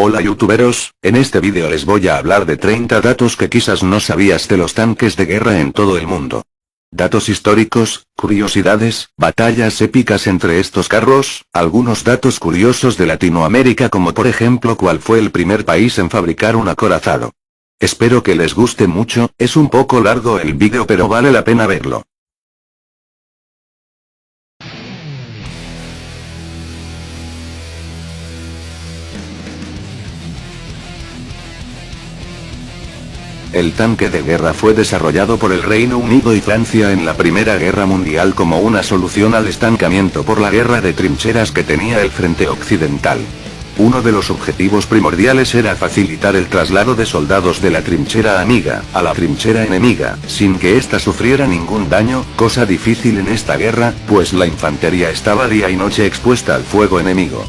Hola youtuberos, en este vídeo les voy a hablar de 30 datos que quizás no sabías de los tanques de guerra en todo el mundo. Datos históricos, curiosidades, batallas épicas entre estos carros, algunos datos curiosos de Latinoamérica como por ejemplo cuál fue el primer país en fabricar un acorazado. Espero que les guste mucho, es un poco largo el vídeo pero vale la pena verlo. El tanque de guerra fue desarrollado por el Reino Unido y Francia en la Primera Guerra Mundial como una solución al estancamiento por la guerra de trincheras que tenía el frente occidental. Uno de los objetivos primordiales era facilitar el traslado de soldados de la trinchera amiga a la trinchera enemiga, sin que ésta sufriera ningún daño, cosa difícil en esta guerra, pues la infantería estaba día y noche expuesta al fuego enemigo.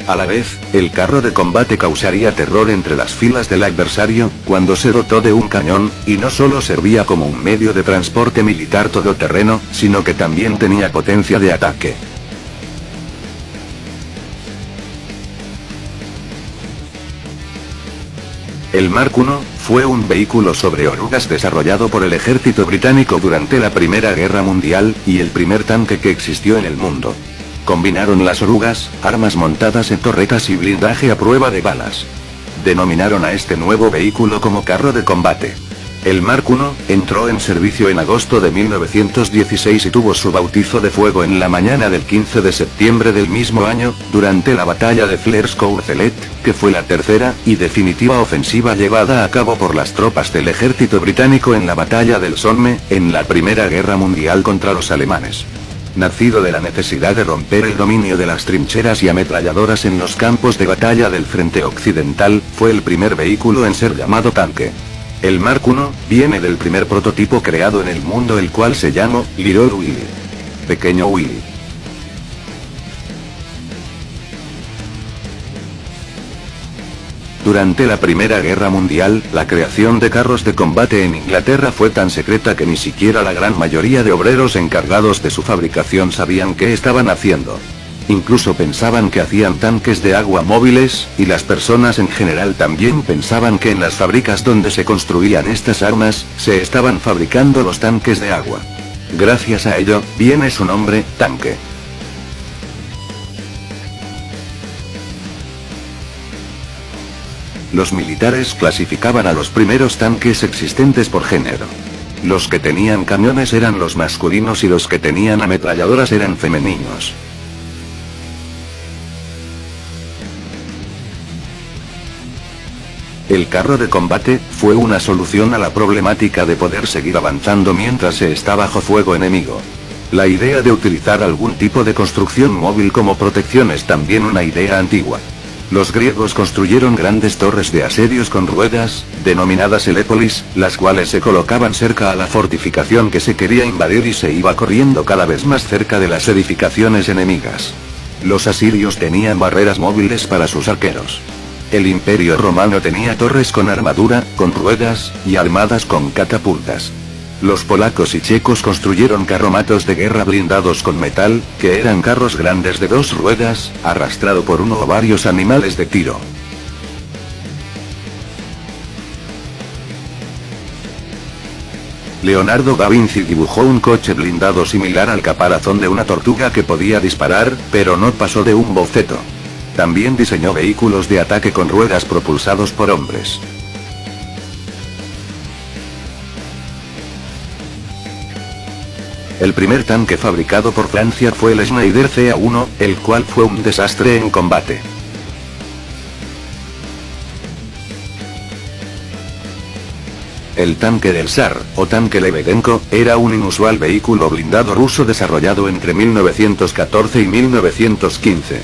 A la vez, el carro de combate causaría terror entre las filas del adversario, cuando se dotó de un cañón, y no solo servía como un medio de transporte militar todoterreno, sino que también tenía potencia de ataque. El Mark I fue un vehículo sobre orugas desarrollado por el ejército británico durante la Primera Guerra Mundial, y el primer tanque que existió en el mundo. Combinaron las orugas, armas montadas en torretas y blindaje a prueba de balas. Denominaron a este nuevo vehículo como carro de combate. El Mark I entró en servicio en agosto de 1916 y tuvo su bautizo de fuego en la mañana del 15 de septiembre del mismo año, durante la batalla de Fleurus-Courcelette, que fue la tercera y definitiva ofensiva llevada a cabo por las tropas del ejército británico en la batalla del Somme, en la Primera Guerra Mundial contra los alemanes. Nacido de la necesidad de romper el dominio de las trincheras y ametralladoras en los campos de batalla del frente occidental, fue el primer vehículo en ser llamado tanque. El Mark I viene del primer prototipo creado en el mundo, el cual se llamó Little Willy. Pequeño Willy. Durante la Primera Guerra Mundial, la creación de carros de combate en Inglaterra fue tan secreta que ni siquiera la gran mayoría de obreros encargados de su fabricación sabían qué estaban haciendo. Incluso pensaban que hacían tanques de agua móviles, y las personas en general también pensaban que en las fábricas donde se construían estas armas, se estaban fabricando los tanques de agua. Gracias a ello, viene su nombre, tanque. Los militares clasificaban a los primeros tanques existentes por género. Los que tenían cañones eran los masculinos y los que tenían ametralladoras eran femeninos. El carro de combate fue una solución a la problemática de poder seguir avanzando mientras se está bajo fuego enemigo. La idea de utilizar algún tipo de construcción móvil como protección es también una idea antigua. Los griegos construyeron grandes torres de asedios con ruedas, denominadas helepolis, las cuales se colocaban cerca a la fortificación que se quería invadir y se iba corriendo cada vez más cerca de las edificaciones enemigas. Los asirios tenían barreras móviles para sus arqueros. El Imperio Romano tenía torres con armadura, con ruedas, y armadas con catapultas. Los polacos y checos construyeron carromatos de guerra blindados con metal, que eran carros grandes de 2 ruedas, arrastrado por uno o varios animales de tiro. Leonardo da Vinci dibujó un coche blindado similar al caparazón de una tortuga que podía disparar, pero no pasó de un boceto. También diseñó vehículos de ataque con ruedas propulsados por hombres. El primer tanque fabricado por Francia fue el Schneider CA1, el cual fue un desastre en combate. El tanque del Zar, o tanque Lebedenko, era un inusual vehículo blindado ruso desarrollado entre 1914 y 1915.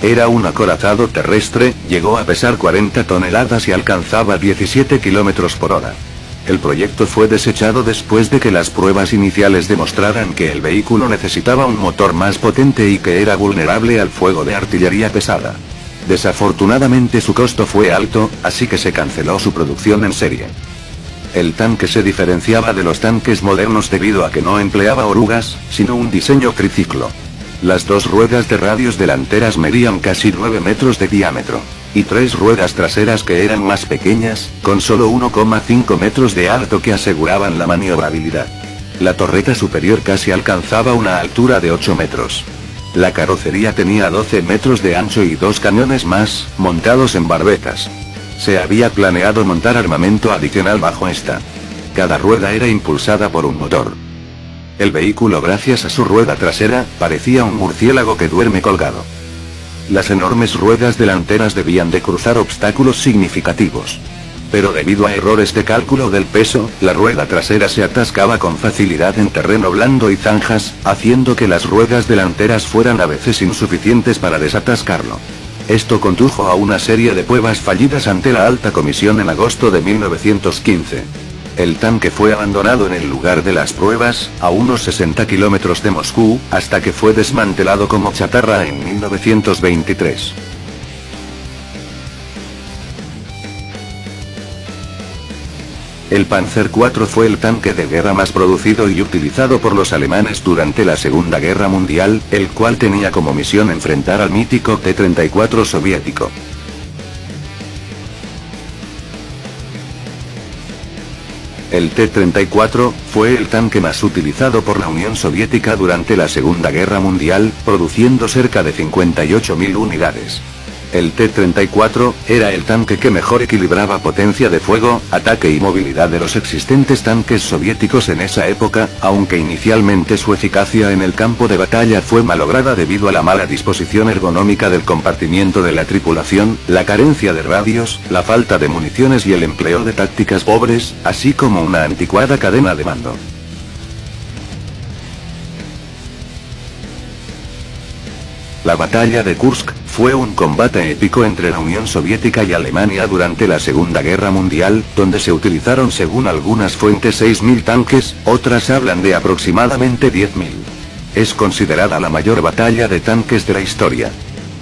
Era un acorazado terrestre, llegó a pesar 40 toneladas y alcanzaba 17 km por hora. El proyecto fue desechado después de que las pruebas iniciales demostraran que el vehículo necesitaba un motor más potente y que era vulnerable al fuego de artillería pesada. Desafortunadamente su costo fue alto, así que se canceló su producción en serie. El tanque se diferenciaba de los tanques modernos debido a que no empleaba orugas, sino un diseño triciclo. Las 2 ruedas de radios delanteras medían casi 9 metros de diámetro. y 3 ruedas traseras que eran más pequeñas, con solo 1,5 metros de alto que aseguraban la maniobrabilidad. La torreta superior casi alcanzaba una altura de 8 metros. La carrocería tenía 12 metros de ancho y 2 cañones más, montados en barbetas. Se había planeado montar armamento adicional bajo esta. Cada rueda era impulsada por un motor. El vehículo, gracias a su rueda trasera, parecía un murciélago que duerme colgado. Las enormes ruedas delanteras debían de cruzar obstáculos significativos. Pero debido a errores de cálculo del peso, la rueda trasera se atascaba con facilidad en terreno blando y zanjas, haciendo que las ruedas delanteras fueran a veces insuficientes para desatascarlo. Esto condujo a una serie de pruebas fallidas ante la Alta Comisión en agosto de 1915. El tanque fue abandonado en el lugar de las pruebas, a unos 60 kilómetros de Moscú, hasta que fue desmantelado como chatarra en 1923. El Panzer IV fue el tanque de guerra más producido y utilizado por los alemanes durante la Segunda Guerra Mundial, el cual tenía como misión enfrentar al mítico T-34 soviético. El T-34 fue el tanque más utilizado por la Unión Soviética durante la Segunda Guerra Mundial, produciendo cerca de 58.000 unidades. El T-34 era el tanque que mejor equilibraba potencia de fuego, ataque y movilidad de los existentes tanques soviéticos en esa época, aunque inicialmente su eficacia en el campo de batalla fue malograda debido a la mala disposición ergonómica del compartimiento de la tripulación, la carencia de radios, la falta de municiones y el empleo de tácticas pobres, así como una anticuada cadena de mando. La batalla de Kursk fue un combate épico entre la Unión Soviética y Alemania durante la Segunda Guerra Mundial, donde se utilizaron según algunas fuentes 6.000 tanques, otras hablan de aproximadamente 10.000. Es considerada la mayor batalla de tanques de la historia.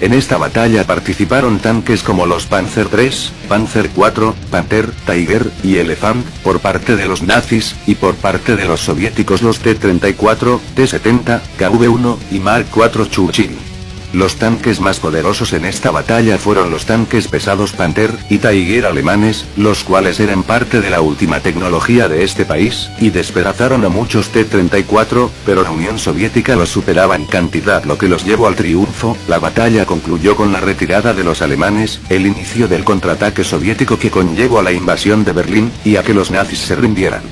En esta batalla participaron tanques como los Panzer III, Panzer IV, Panther, Tiger y Elephant, por parte de los nazis, y por parte de los soviéticos los T-34, T-70, KV-1 y Mark IV Churchill. Los tanques más poderosos en esta batalla fueron los tanques pesados Panther y Tiger alemanes, los cuales eran parte de la última tecnología de este país, y despedazaron a muchos T-34, pero la Unión Soviética los superaba en cantidad, lo que los llevó al triunfo. La batalla concluyó con la retirada de los alemanes, el inicio del contraataque soviético que conllevó a la invasión de Berlín, y a que los nazis se rindieran.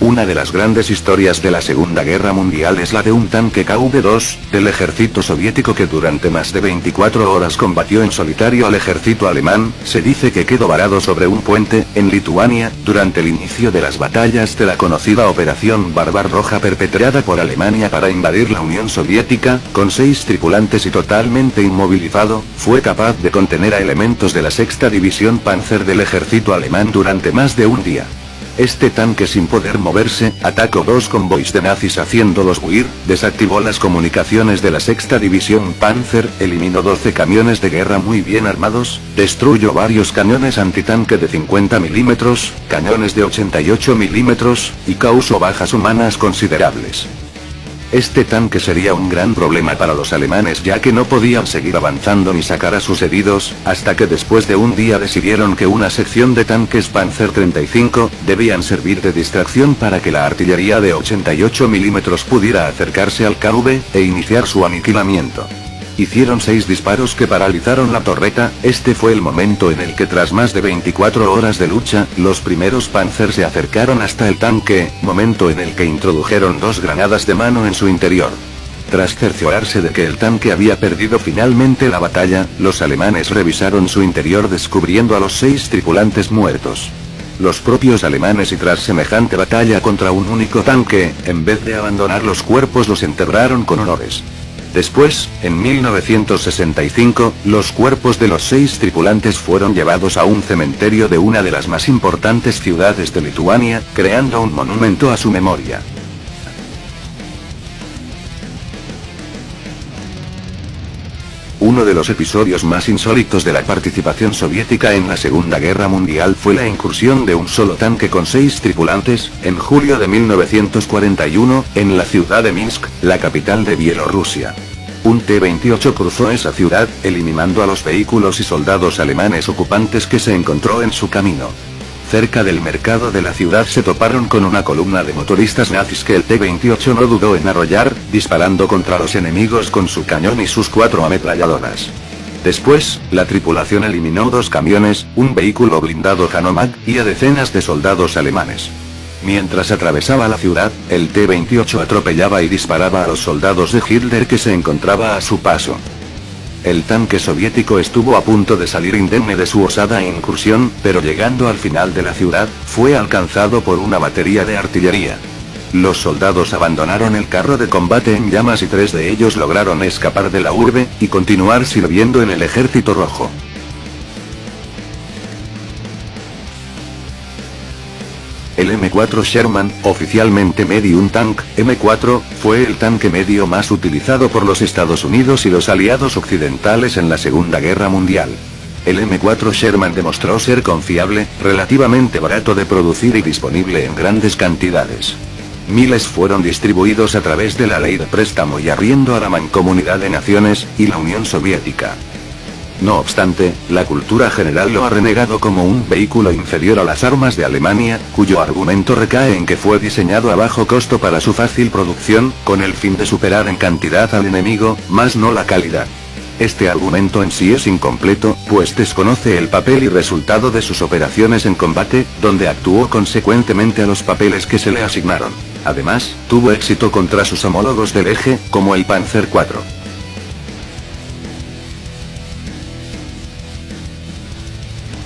Una de las grandes historias de la Segunda Guerra Mundial es la de un tanque KV-2, del ejército soviético que durante más de 24 horas combatió en solitario al ejército alemán. Se dice que quedó varado sobre un puente, en Lituania, durante el inicio de las batallas de la conocida Operación Barbarroja perpetrada por Alemania para invadir la Unión Soviética. Con 6 tripulantes y totalmente inmovilizado, fue capaz de contener a elementos de la 6ª División Panzer del ejército alemán durante más de un día. Este tanque, sin poder moverse, atacó 2 convoys de nazis haciéndolos huir, desactivó las comunicaciones de la 6ª División Panzer, eliminó 12 camiones de guerra muy bien armados, destruyó varios cañones antitanque de 50 milímetros, cañones de 88 milímetros, y causó bajas humanas considerables. Este tanque sería un gran problema para los alemanes, ya que no podían seguir avanzando ni sacar a sus heridos, hasta que después de un día decidieron que una sección de tanques Panzer 35 debían servir de distracción para que la artillería de 88 milímetros pudiera acercarse al KV e iniciar su aniquilamiento. Hicieron 6 disparos que paralizaron la torreta. Este fue el momento en el que, tras más de 24 horas de lucha, los primeros Panzer se acercaron hasta el tanque, momento en el que introdujeron 2 granadas de mano en su interior. Tras cerciorarse de que el tanque había perdido finalmente la batalla, los alemanes revisaron su interior descubriendo a los 6 tripulantes muertos. Los propios alemanes, y tras semejante batalla contra un único tanque, en vez de abandonar los cuerpos los enterraron con honores. Después, en 1965, los cuerpos de los 6 tripulantes fueron llevados a un cementerio de una de las más importantes ciudades de Lituania, creando un monumento a su memoria. Uno de los episodios más insólitos de la participación soviética en la Segunda Guerra Mundial fue la incursión de un solo tanque con 6 tripulantes, en julio de 1941, en la ciudad de Minsk, la capital de Bielorrusia. Un T-28 cruzó esa ciudad, eliminando a los vehículos y soldados alemanes ocupantes que se encontró en su camino. Cerca del mercado de la ciudad se toparon con una columna de motoristas nazis que el T-28 no dudó en arrollar, disparando contra los enemigos con su cañón y sus 4 ametralladoras. Después, la tripulación eliminó 2 camiones, un vehículo blindado Hanomag, y a decenas de soldados alemanes. Mientras atravesaba la ciudad, el T-28 atropellaba y disparaba a los soldados de Hitler que se encontraba a su paso. El tanque soviético estuvo a punto de salir indemne de su osada incursión, pero llegando al final de la ciudad, fue alcanzado por una batería de artillería. Los soldados abandonaron el carro de combate en llamas y 3 de ellos lograron escapar de la urbe, y continuar sirviendo en el Ejército Rojo. El M4 Sherman, oficialmente Medium Tank, M4, fue el tanque medio más utilizado por los Estados Unidos y los aliados occidentales en la Segunda Guerra Mundial. El M4 Sherman demostró ser confiable, relativamente barato de producir y disponible en grandes cantidades. Miles fueron distribuidos a través de la ley de préstamo y arriendo a la Mancomunidad de Naciones, y la Unión Soviética. No obstante, la cultura general lo ha renegado como un vehículo inferior a las armas de Alemania, cuyo argumento recae en que fue diseñado a bajo costo para su fácil producción, con el fin de superar en cantidad al enemigo, más no la calidad. Este argumento en sí es incompleto, pues desconoce el papel y resultado de sus operaciones en combate, donde actuó consecuentemente a los papeles que se le asignaron. Además, tuvo éxito contra sus homólogos del eje, como el Panzer IV.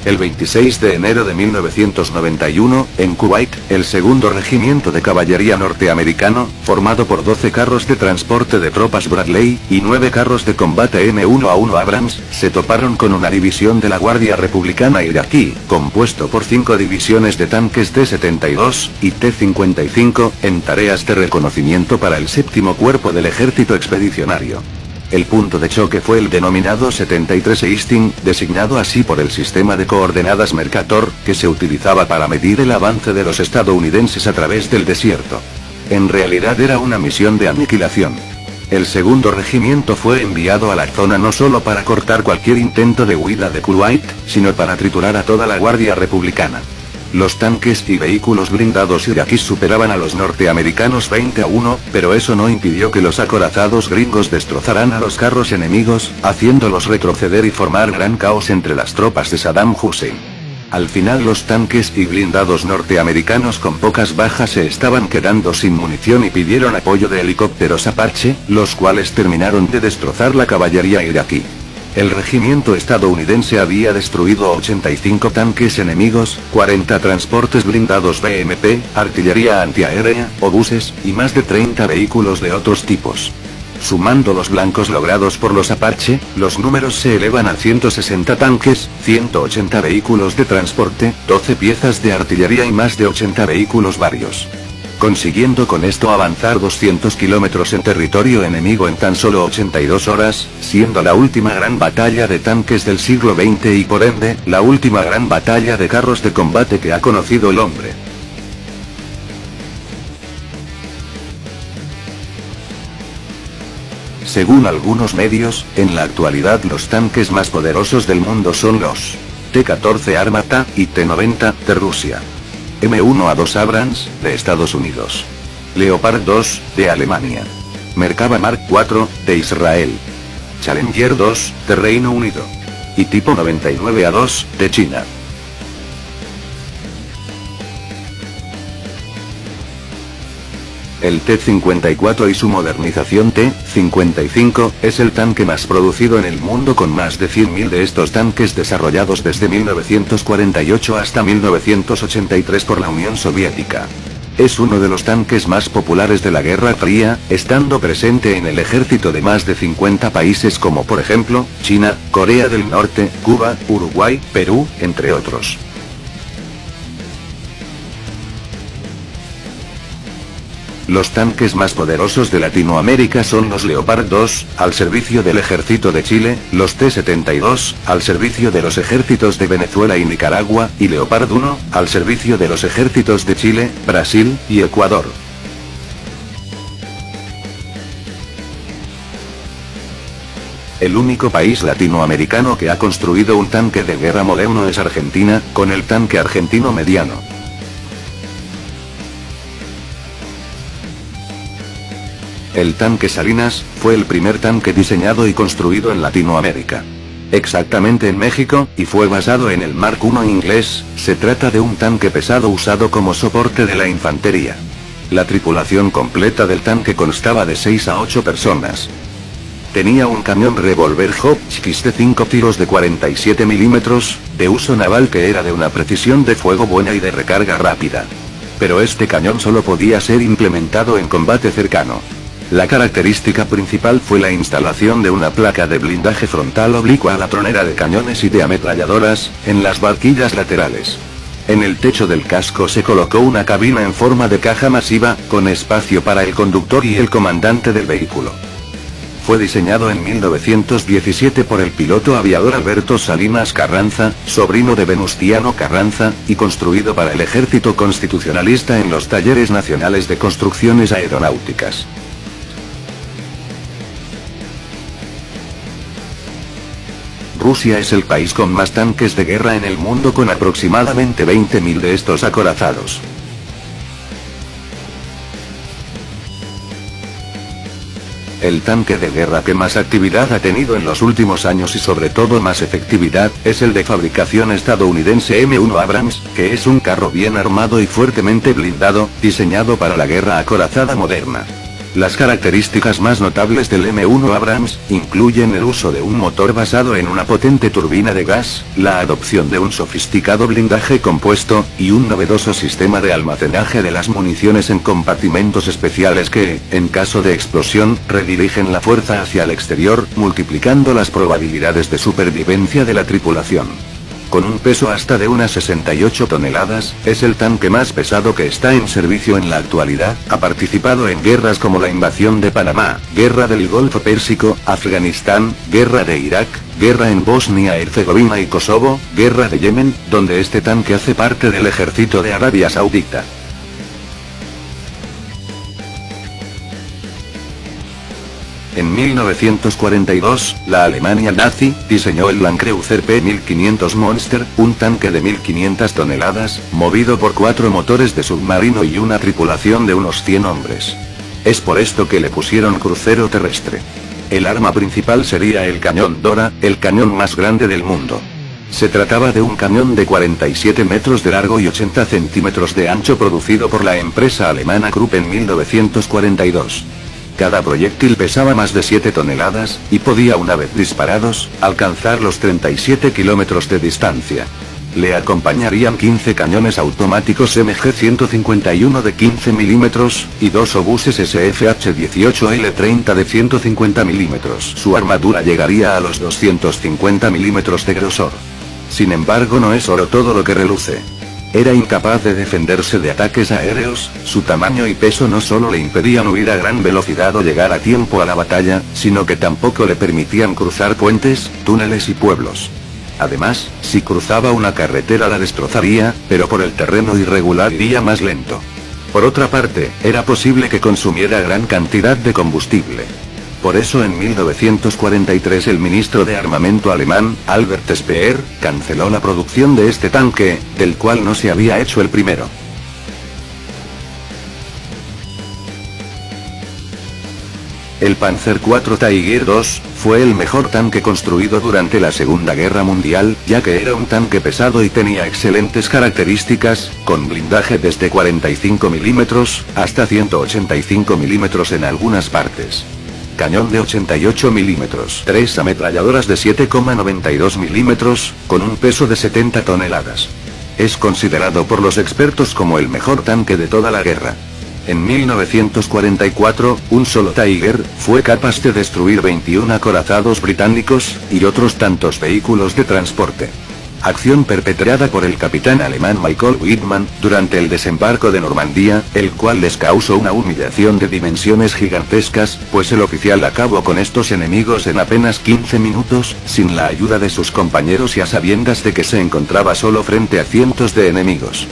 El 26 de enero de 1991, en Kuwait, el segundo regimiento de caballería norteamericano, formado por 12 carros de transporte de tropas Bradley, y 9 carros de combate M1A1 Abrams, se toparon con una división de la Guardia Republicana iraquí, compuesto por 5 divisiones de tanques T-72, y T-55, en tareas de reconocimiento para el 7º Cuerpo del Ejército Expedicionario. El punto de choque fue el denominado 73 Easting, designado así por el sistema de coordenadas Mercator, que se utilizaba para medir el avance de los estadounidenses a través del desierto. En realidad era una misión de aniquilación. El segundo regimiento fue enviado a la zona no solo para cortar cualquier intento de huida de Kuwait, sino para triturar a toda la Guardia Republicana. Los tanques y vehículos blindados iraquíes superaban a los norteamericanos 20-1, pero eso no impidió que los acorazados gringos destrozaran a los carros enemigos, haciéndolos retroceder y formar gran caos entre las tropas de Saddam Hussein. Al final los tanques y blindados norteamericanos con pocas bajas se estaban quedando sin munición y pidieron apoyo de helicópteros Apache, los cuales terminaron de destrozar la caballería iraquí. El regimiento estadounidense había destruido 85 tanques enemigos, 40 transportes blindados BMP, artillería antiaérea, obuses, y más de 30 vehículos de otros tipos. Sumando los blancos logrados por los Apache, los números se elevan a 160 tanques, 180 vehículos de transporte, 12 piezas de artillería y más de 80 vehículos varios. Consiguiendo con esto avanzar 200 kilómetros en territorio enemigo en tan solo 82 horas, siendo la última gran batalla de tanques del siglo XX y por ende, la última gran batalla de carros de combate que ha conocido el hombre. Según algunos medios, en la actualidad los tanques más poderosos del mundo son los T-14 Armata y T-90 de Rusia. M1A2 Abrams, de Estados Unidos. Leopard 2, de Alemania. Merkava Mark IV, de Israel. Challenger 2, de Reino Unido. Y Tipo 99A2, de China. El T-54 y su modernización T-55, es el tanque más producido en el mundo con más de 100.000 de estos tanques desarrollados desde 1948 hasta 1983 por la Unión Soviética. Es uno de los tanques más populares de la Guerra Fría, estando presente en el ejército de más de 50 países como por ejemplo, China, Corea del Norte, Cuba, Uruguay, Perú, entre otros. Los tanques más poderosos de Latinoamérica son los Leopard 2, al servicio del ejército de Chile, los T-72, al servicio de los ejércitos de Venezuela y Nicaragua, y Leopard 1, al servicio de los ejércitos de Chile, Brasil, y Ecuador. El único país latinoamericano que ha construido un tanque de guerra moderno es Argentina, con el tanque argentino mediano. El tanque Salinas, fue el primer tanque diseñado y construido en Latinoamérica. Exactamente en México, y fue basado en el Mark I inglés. Se trata de un tanque pesado usado como soporte de la infantería. La tripulación completa del tanque constaba de 6 a 8 personas. Tenía un cañón revólver Hotchkiss de 5 tiros de 47 milímetros, de uso naval que era de una precisión de fuego buena y de recarga rápida. Pero este cañón solo podía ser implementado en combate cercano. La característica principal fue la instalación de una placa de blindaje frontal oblicua a la tronera de cañones y de ametralladoras, en las barquillas laterales. En el techo del casco se colocó una cabina en forma de caja masiva, con espacio para el conductor y el comandante del vehículo. Fue diseñado en 1917 por el piloto aviador Alberto Salinas Carranza, sobrino de Venustiano Carranza, y construido para el Ejército Constitucionalista en los Talleres Nacionales de Construcciones Aeronáuticas. Rusia es el país con más tanques de guerra en el mundo, con aproximadamente 20.000 de estos acorazados. El tanque de guerra que más actividad ha tenido en los últimos años y sobre todo más efectividad, es el de fabricación estadounidense M1 Abrams, que es un carro bien armado y fuertemente blindado, diseñado para la guerra acorazada moderna. Las características más notables del M1 Abrams, incluyen el uso de un motor basado en una potente turbina de gas, la adopción de un sofisticado blindaje compuesto, y un novedoso sistema de almacenaje de las municiones en compartimentos especiales que, en caso de explosión, redirigen la fuerza hacia el exterior, multiplicando las probabilidades de supervivencia de la tripulación. Con un peso hasta de unas 68 toneladas, es el tanque más pesado que está en servicio en la actualidad. Ha participado en guerras como la invasión de Panamá, guerra del Golfo Pérsico, Afganistán, guerra de Irak, guerra en Bosnia-Herzegovina y Kosovo, guerra de Yemen, donde este tanque hace parte del ejército de Arabia Saudita. En 1942, la Alemania nazi diseñó el Landkreuzer P-1500 Monster, un tanque de 1.500 toneladas, movido por 4 motores de submarino y una tripulación de unos 100 hombres. Es por esto que le pusieron crucero terrestre. El arma principal sería el cañón Dora, el cañón más grande del mundo. Se trataba de un cañón de 47 metros de largo y 80 centímetros de ancho, producido por la empresa alemana Krupp en 1942. Cada proyectil pesaba más de 7 toneladas, y podía, una vez disparados, alcanzar los 37 kilómetros de distancia. Le acompañarían 15 cañones automáticos MG-151 de 15 milímetros, y 2 obuses SFH-18L30 de 150 milímetros. Su armadura llegaría a los 250 milímetros de grosor. Sin embargo, no es solo todo lo que reluce. Era incapaz de defenderse de ataques aéreos. Su tamaño y peso no solo le impedían huir a gran velocidad o llegar a tiempo a la batalla, sino que tampoco le permitían cruzar puentes, túneles y pueblos. Además, si cruzaba una carretera la destrozaría, pero por el terreno irregular iría más lento. Por otra parte, era posible que consumiera gran cantidad de combustible. Por eso en 1943 el ministro de Armamento alemán, Albert Speer, canceló la producción de este tanque, del cual no se había hecho el primero. El Panzer IV Tiger II, fue el mejor tanque construido durante la Segunda Guerra Mundial, ya que era un tanque pesado y tenía excelentes características, con blindaje desde 45 milímetros, hasta 185 milímetros en algunas partes. Cañón de 88 milímetros, 3 ametralladoras de 7,92 milímetros, con un peso de 70 toneladas. Es considerado por los expertos como el mejor tanque de toda la guerra. En 1944, un solo Tiger fue capaz de destruir 21 acorazados británicos, y otros tantos vehículos de transporte. Acción perpetrada por el capitán alemán Michael Wittmann, durante el desembarco de Normandía, el cual les causó una humillación de dimensiones gigantescas, pues el oficial acabó con estos enemigos en apenas 15 minutos, sin la ayuda de sus compañeros y a sabiendas de que se encontraba solo frente a cientos de enemigos.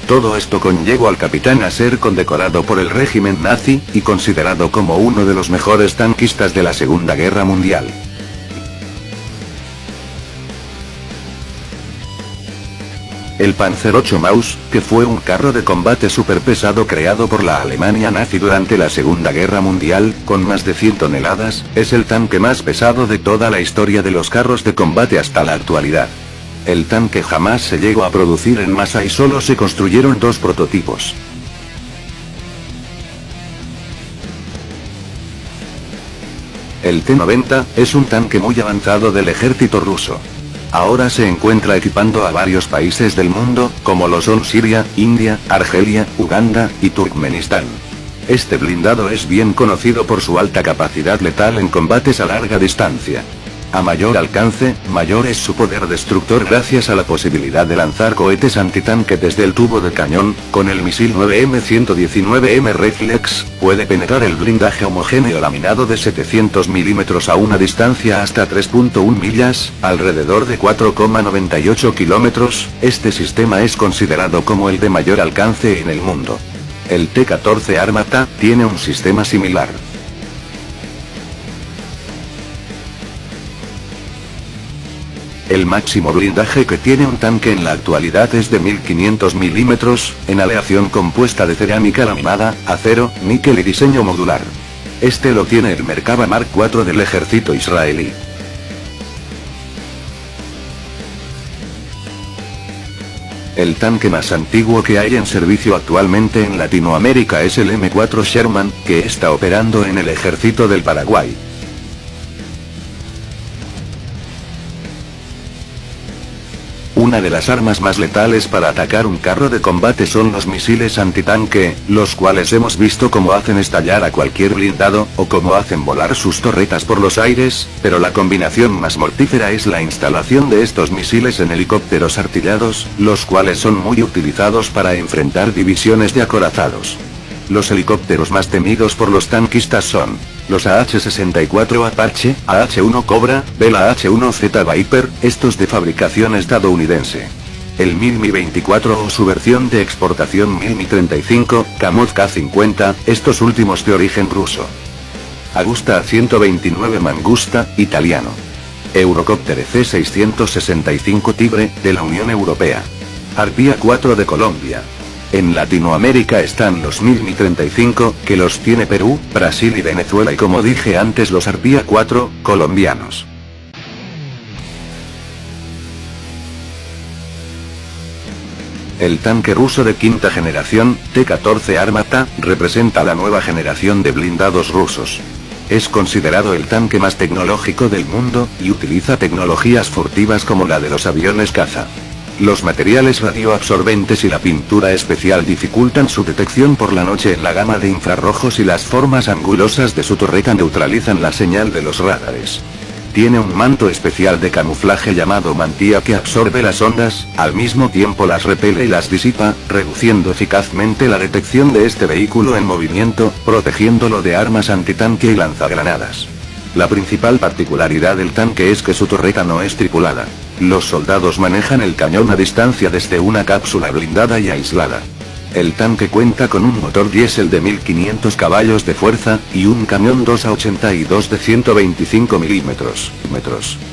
Todo esto conllevó al capitán a ser condecorado por el régimen nazi, y considerado como uno de los mejores tanquistas de la Segunda Guerra Mundial. El Panzer VIII Maus, que fue un carro de combate superpesado creado por la Alemania nazi durante la Segunda Guerra Mundial, con más de 100 toneladas, es el tanque más pesado de toda la historia de los carros de combate hasta la actualidad. El tanque jamás se llegó a producir en masa y solo se construyeron 2 prototipos. El T-90, es un tanque muy avanzado del ejército ruso. Ahora se encuentra equipando a varios países del mundo, como lo son Siria, India, Argelia, Uganda, y Turkmenistán. Este blindado es bien conocido por su alta capacidad letal en combates a larga distancia. A mayor alcance, mayor es su poder destructor gracias a la posibilidad de lanzar cohetes antitanque desde el tubo de cañón. Con el misil 9M119M Reflex, puede penetrar el blindaje homogéneo laminado de 700 mm a una distancia hasta 3.1 millas, alrededor de 4,98 kilómetros. Este sistema es considerado como el de mayor alcance en el mundo. El T-14 Armata tiene un sistema similar. El máximo blindaje que tiene un tanque en la actualidad es de 1500 mm, en aleación compuesta de cerámica laminada, acero, níquel y diseño modular. Este lo tiene el Merkava Mark IV del ejército israelí. El tanque más antiguo que hay en servicio actualmente en Latinoamérica es el M4 Sherman, que está operando en el ejército del Paraguay. Una de las armas más letales para atacar un carro de combate son los misiles antitanque, los cuales hemos visto cómo hacen estallar a cualquier blindado, o cómo hacen volar sus torretas por los aires, pero la combinación más mortífera es la instalación de estos misiles en helicópteros artillados, los cuales son muy utilizados para enfrentar divisiones de acorazados. Los helicópteros más temidos por los tanquistas son los AH-64 Apache, AH-1 Cobra, Bell AH-1Z Viper, estos de fabricación estadounidense. El Mi-24 o su versión de exportación Mi-35, Kamov K-50, estos últimos de origen ruso. Agusta A129 Mangusta, italiano. Eurocopter C-665 Tigre, de la Unión Europea. Arpía 4 de Colombia. En Latinoamérica están los Mi-35, que los tiene Perú, Brasil y Venezuela, y como dije antes los Arpía 4, colombianos. El tanque ruso de quinta generación, T-14 Armata, representa la nueva generación de blindados rusos. Es considerado el tanque más tecnológico del mundo, y utiliza tecnologías furtivas como la de los aviones caza. Los materiales radioabsorbentes y la pintura especial dificultan su detección por la noche en la gama de infrarrojos, y las formas angulosas de su torreta neutralizan la señal de los radares. Tiene un manto especial de camuflaje llamado mantilla que absorbe las ondas, al mismo tiempo las repele y las disipa, reduciendo eficazmente la detección de este vehículo en movimiento, protegiéndolo de armas antitanque y lanzagranadas. La principal particularidad del tanque es que su torreta no es tripulada. Los soldados manejan el cañón a distancia desde una cápsula blindada y aislada. El tanque cuenta con un motor diésel de 1500 caballos de fuerza, y un camión 2A82 de 125 mm.